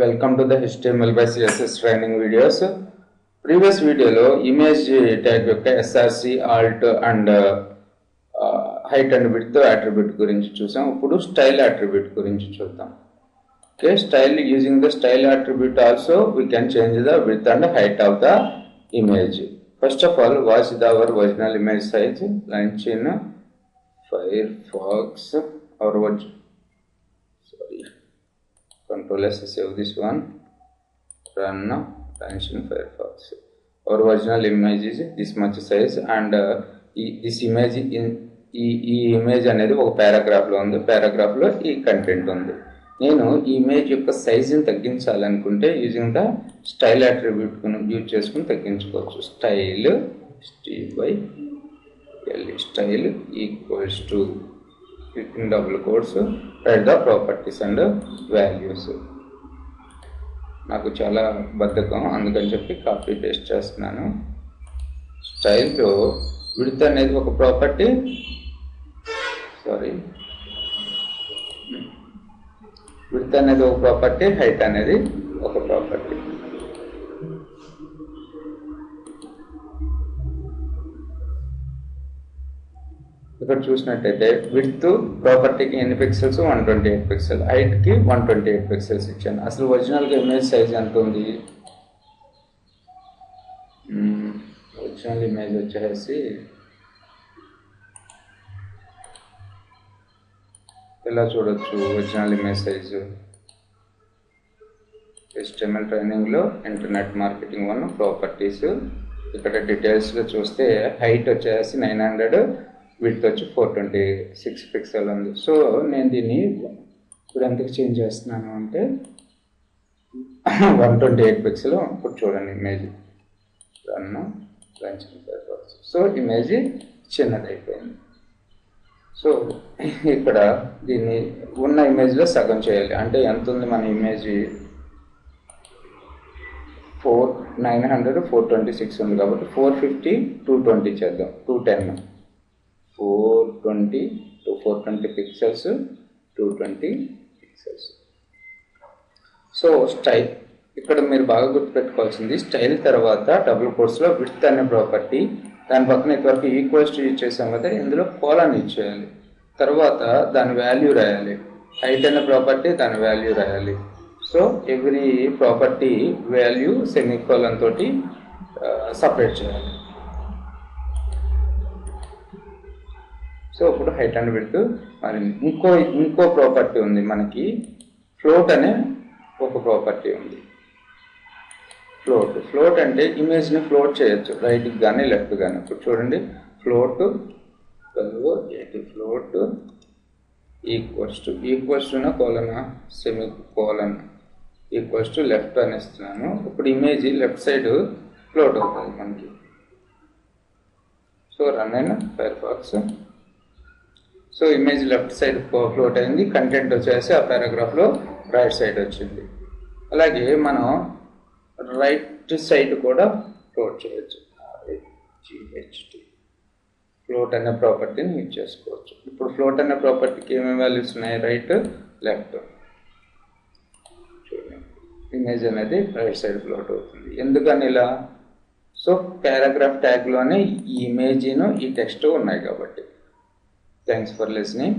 Welcome to the HTML by CSS training videos. Previous video lo image tag yokka src alt and height and width attribute gurinchi chusam. Ippudu style attribute gurinchi chuddam. Okay, style, using the style attribute also we can change the width and height of the image. First of all, what is our original image size? Launch in Firefox or what? Sorry, Control S, save this one, run now, launch in Firefox. Our original image is this much size, and this image in image అనేది ఒక paragraph లో ఉంది. Paragraph లో ఈ content ఉంది. నేను ఈ image యొక్క సైజుని తగ్గించాలనుకుంటే using the style attribute use చేసుకుని తగ్గించుకోవచ్చు. Style style equals to in double quotes write the properties and values. నాకు చాలా బద్ధకం, అందుకని చెప్పి కాపీ పేస్ట్ చేస్తున్నాను. స్టైల్లో విడ్త్ అనేది ఒక ప్రాపర్టీ, విడ్త్ అనేది ఒక ప్రాపర్టీ, హైట్ అనేది ఒక ప్రాపర్టీ. ఇక్కడ చూసినట్టయితే విడ్త్ ప్రాపర్టీకి ఎన్ని పిక్సెల్స్? 128 పిక్సెల్, హైట్కి 128 పిక్సెల్స్ ఇచ్చాను. అసలు ఒరిజినల్గా ఇమేజ్ సైజ్ ఎంత ఉంది? ఒరిజినల్ ఇమేజ్ వచ్చేసి ఎలా చూడొచ్చు ఒరిజినల్ ఇమేజ్ సైజు? HTML ట్రైనింగ్లో ఇంటర్నెట్ మార్కెటింగ్ 1 ప్రాపర్టీస్, ఇక్కడ డీటెయిల్స్లో చూస్తే హైట్ వచ్చేసి 900, విడ్త్ వచ్చి 426 పిక్సెల్ ఉంది. సో నేను దీన్ని ఇప్పుడు ఎంతకు చేంజ్ చేస్తున్నాను అంటే 128 పిక్సెల్. ఇప్పుడు చూడండి image run Firefox. So image చిన్నదైపోయింది. సో ఇక్కడ దీన్ని ఉన్న ఇమేజ్లో సగం చేయాలి. అంటే ఎంత ఉంది మన ఇమేజ్? 900, 426 ఉంది కాబట్టి 450, 220 చేద్దాం. 210, 420 పిక్సెల్స్, 220 పిక్సెల్స్. సో స్టైల్ ఇక్కడ మీరు బాగా గుర్తుపెట్టుకోవాల్సింది, స్టైల్ తర్వాత డబుల్ కోట్స్లో విడ్త్ అనే ప్రాపర్టీ, దాని పక్కన ఇంతవరకు ఈక్వల్స్ టు యూజ్ చేసాం కదా, ఇందులో కోలన్ ఇచ్చేయాలి. తర్వాత దాని వాల్యూ రాయాలి. హైట్ అనే ప్రాపర్టీ, దాని వాల్యూ రాయాలి. So every property value semicolon తోటి సపరేట్ చేయాలి. సో ఇప్పుడు హైట్ అండ్ విడ్త్ మారింది. ఇంకో ప్రాపర్టీ ఉంది మనకి, ఫ్లోట్ అనే ఒక ప్రాపర్టీ ఉంది. ఫ్లోట్ అంటే ఇమేజ్ని ఫ్లోట్ చేయొచ్చు, రైట్కి కానీ లెఫ్ట్ కానీ. ఇప్పుడు చూడండి, ఫ్లోట్ ఈక్వల్స్ టు కోలనా semi colon equals to left అని ఇస్తున్నాను. ఇప్పుడు ఇమేజ్ లెఫ్ట్ సైడ్ ఫ్లోట్ అవుతుంది మనకి. సో రన్ అయిన Firefox. So image left side float అయింది, కంటెంట్ వచ్చేసి ఆ పారాగ్రాఫ్లో రైట్ సైడ్ వచ్చింది. అలాగే మనం రైట్ సైడ్ కూడా ఫ్లోట్ చేయొచ్చు. ఫ్లోట్ అనే ప్రాపర్టీని యూజ్ చేసుకోవచ్చు. ఇప్పుడు ఫ్లోట్ అనే ప్రాపర్టీకి ఏమేమి వాల్యూస్ ఉన్నాయి? Right, left. చూడండి, ఇమేజ్ అనేది రైట్ సైడ్ ఫ్లోట్ అవుతుంది. ఎందుకని ఇలా? సో పారాగ్రాఫ్ ట్యాగ్లోనే ఈ ఇమేజ్ను ఈ టెక్స్ట్ ఉన్నాయి కాబట్టి. Thanks for listening.